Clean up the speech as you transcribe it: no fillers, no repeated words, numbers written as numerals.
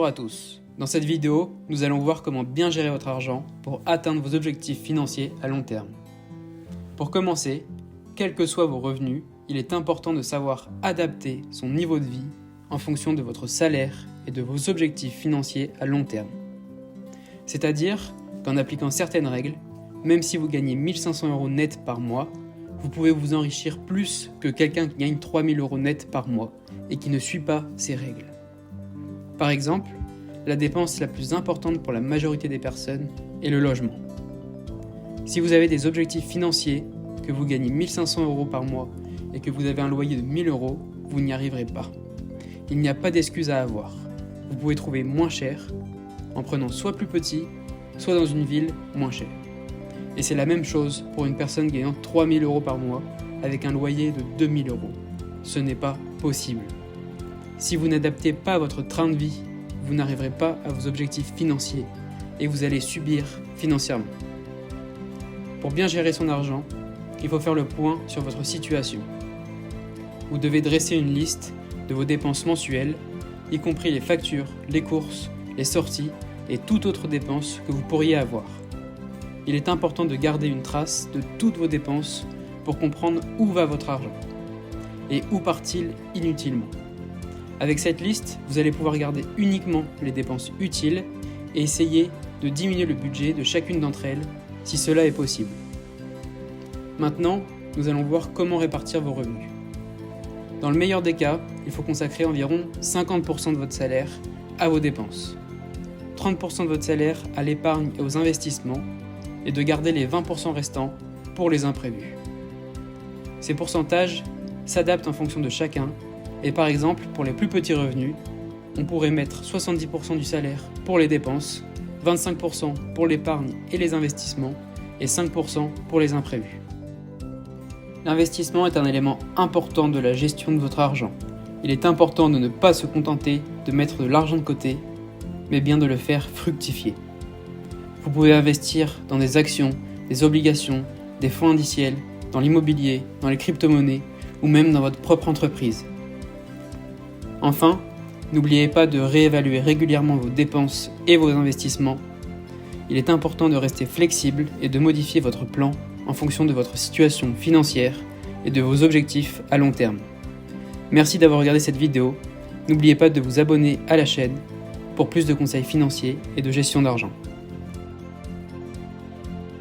Bonjour à tous. Dans cette vidéo, nous allons voir comment bien gérer votre argent pour atteindre vos objectifs financiers à long terme. Pour commencer, quels que soient vos revenus, il est important de savoir adapter son niveau de vie en fonction de votre salaire et de vos objectifs financiers à long terme. C'est-à-dire qu'en appliquant certaines règles, même si vous gagnez 1 500 € net par mois, vous pouvez vous enrichir plus que quelqu'un qui gagne 3 000 € net par mois et qui ne suit pas ces règles. Par exemple, la dépense la plus importante pour la majorité des personnes est le logement. Si vous avez des objectifs financiers, que vous gagnez 1 500 € par mois et que vous avez un loyer de 1 000 €, vous n'y arriverez pas. Il n'y a pas d'excuse à avoir. Vous pouvez trouver moins cher en prenant soit plus petit, soit dans une ville moins chère. Et c'est la même chose pour une personne gagnant 3 000 € par mois avec un loyer de 2 000 €. Ce n'est pas possible. Si vous n'adaptez pas votre train de vie, vous n'arriverez pas à vos objectifs financiers et vous allez subir financièrement. Pour bien gérer son argent, il faut faire le point sur votre situation. Vous devez dresser une liste de vos dépenses mensuelles, y compris les factures, les courses, les sorties et toute autre dépense que vous pourriez avoir. Il est important de garder une trace de toutes vos dépenses pour comprendre où va votre argent et où part-il inutilement. Avec cette liste, vous allez pouvoir garder uniquement les dépenses utiles et essayer de diminuer le budget de chacune d'entre elles si cela est possible. Maintenant, nous allons voir comment répartir vos revenus. Dans le meilleur des cas, il faut consacrer environ 50% de votre salaire à vos dépenses, 30% de votre salaire à l'épargne et aux investissements et de garder les 20% restants pour les imprévus. Ces pourcentages s'adaptent en fonction de chacun. Et par exemple, pour les plus petits revenus, on pourrait mettre 70% du salaire pour les dépenses, 25% pour l'épargne et les investissements, et 5% pour les imprévus. L'investissement est un élément important de la gestion de votre argent. Il est important de ne pas se contenter de mettre de l'argent de côté, mais bien de le faire fructifier. Vous pouvez investir dans des actions, des obligations, des fonds indiciels, dans l'immobilier, dans les crypto-monnaies, ou même dans votre propre entreprise. Enfin, n'oubliez pas de réévaluer régulièrement vos dépenses et vos investissements. Il est important de rester flexible et de modifier votre plan en fonction de votre situation financière et de vos objectifs à long terme. Merci d'avoir regardé cette vidéo. N'oubliez pas de vous abonner à la chaîne pour plus de conseils financiers et de gestion d'argent.